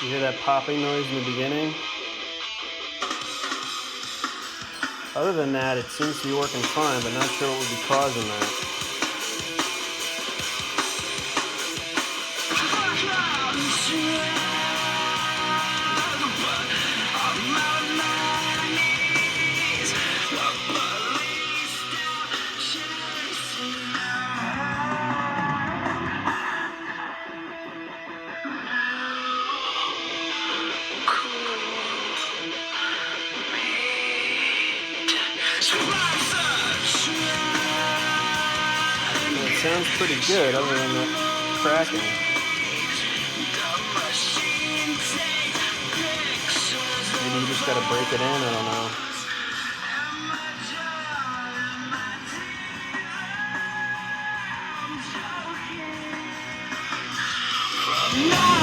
You hear that popping noise in the beginning? Other than that, it seems to be working fine, but not sure what would be causing that. It sounds pretty good other than the cracking. Maybe you just gotta break it in, I don't know.